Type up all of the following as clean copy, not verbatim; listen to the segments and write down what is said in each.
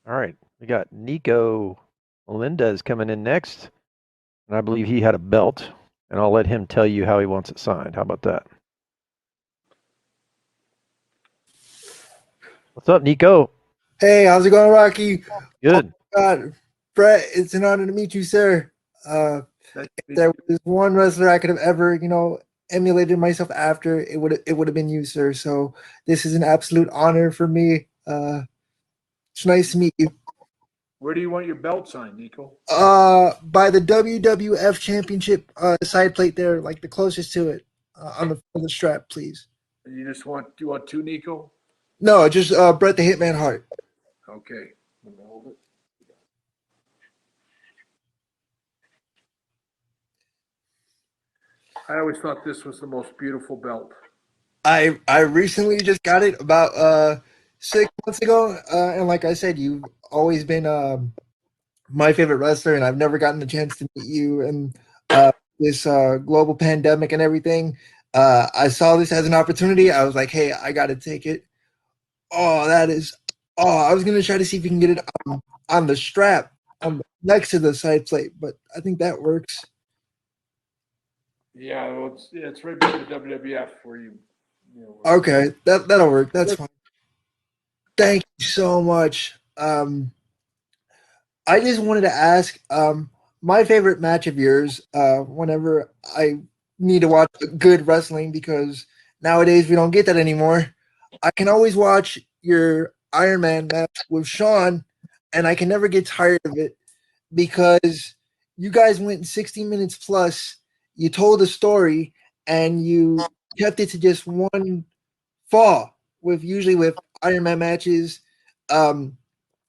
All right, we got Niko Melendez coming in next, and I believe he had a belt, and I'll let him tell you how he wants it signed. How about that? What's up, Niko? Hey, how's it going, Rocky? Oh Good. my God, Bret, it's an honor to meet you, sir. Nice If to meet there you. was one wrestler I could have ever, emulated myself after, it would have been you, sir. So this is an absolute honor for me. It's nice to meet you. Where do you want your belt signed, Nico? By the WWF Championship side plate there, like the closest to it, on the strap, please. And do you want two, Nico? No, just Bret the Hitman Hart. Okay. Let me hold it. I always thought this was the most beautiful belt. I recently just got it about 6 months ago, and like I said, you've always been my favorite wrestler, and I've never gotten the chance to meet you. And this global pandemic and everything, I saw this as an opportunity. I was like, hey, I got to take it. Oh, that is. Oh, I was gonna try to see if you can get it on the strap next to the side plate, but I think that works. Yeah, well, it's right by the WWF where where the Okay, that'll work. That's look. fine. Thank you so much. I just wanted to ask, my favorite match of yours, whenever I need to watch good wrestling, because nowadays we don't get that anymore. I can always watch your Iron Man match with Sean, and I can never get tired of it because you guys went 60 minutes plus. You told a story, and you kept it to just one fall. With usually with Iron Man matches, um,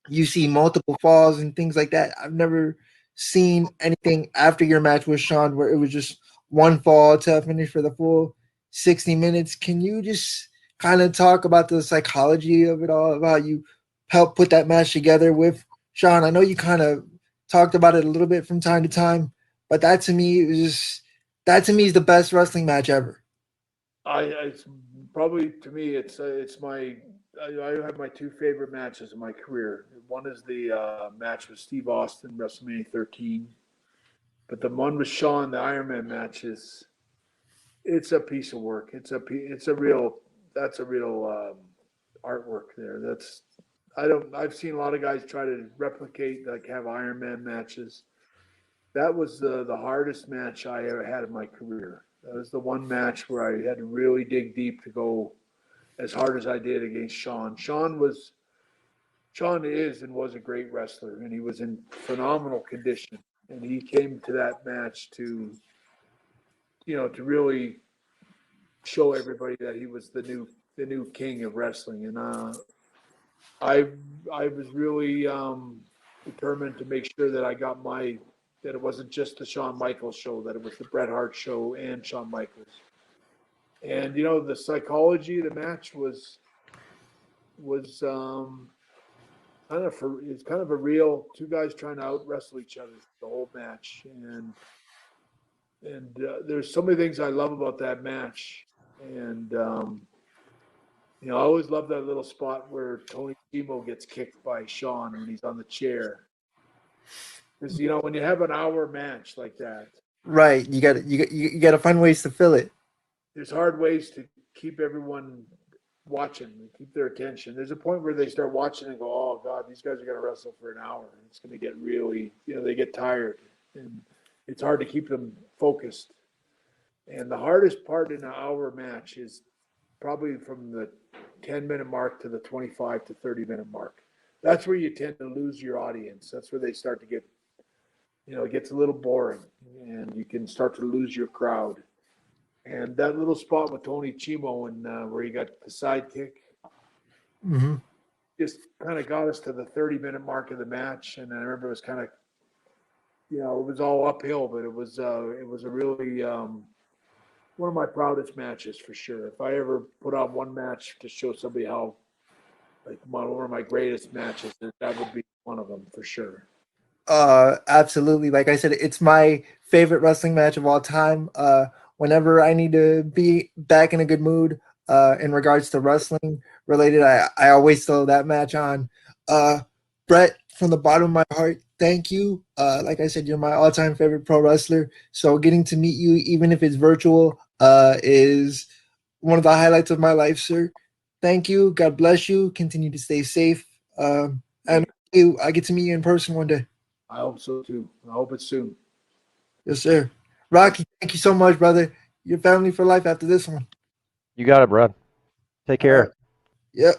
you see multiple falls and things like that. I've never seen anything after your match with Sean where it was just one fall to finish for the full 60 minutes. Can you just kind of talk about the psychology of it all, of how you helped put that match together with Sean? I know you kind of talked about it a little bit from time to time, but that to me it was just that to me is the best wrestling match ever. It's probably to me, it's my. I have my two favorite matches in my career. One is the match with Steve Austin, WrestleMania 13, but the one with Shawn, the Iron Man match is it's a piece of work. It's a real that's a real artwork there. That's I don't I've seen a lot of guys try to replicate like have Iron Man matches. That was the hardest match I ever had in my career. That was the one match where I had to really dig deep to go as hard as I did against Sean. Sean is and was a great wrestler, and he was in phenomenal condition. And he came to that match to to really show everybody that he was the new king of wrestling. And I I was really determined to make sure that I got my that it wasn't just the Shawn Michaels show, that it was the Bret Hart show and Shawn Michaels. And the psychology of the match was it's kind of a real two guys trying to out wrestle each other the whole match. And there's so many things I love about that match. And I always love that little spot where Tony Timo gets kicked by Sean when he's on the chair. Because when you have an hour match like that, Right. You got to find ways to fill it. there's hard ways to keep everyone watching and keep their attention. There's a point where they start watching and go, "Oh God, these guys are going to wrestle for an hour. It's going to get really, they get tired, and it's hard to keep them focused." And the hardest part in an hour match is probably from the 10-minute mark to the 25 to 30-minute mark. That's where you tend to lose your audience. That's where they start to get, it gets a little boring, and you can start to lose your crowd. And that little spot with Tony Chimo and where he got the sidekick Hmm. just kind of got us to the 30-minute mark of the match. And I remember it was kind of, it was all uphill, but it was a really one of my proudest matches for sure. If I ever put on one match to show somebody how like one of my greatest matches, that would be one of them for sure. Absolutely. Like I said, it's my favorite wrestling match of all time. Whenever I need to be back in a good mood, in regards to wrestling related, I always throw that match on. Uh, Bret, from the bottom of my heart, thank you. Like I said, you're my all-time favorite pro wrestler. So getting to meet you, even if it's virtual, is one of the highlights of my life, sir. Thank you. God bless you. Continue to stay safe. And I get to meet you in person one day. I hope so too. I hope it's soon. Yes, sir. Rocky, thank you so much, brother. Your family for life after this one. You got it, bro. Take All right. care. Yep.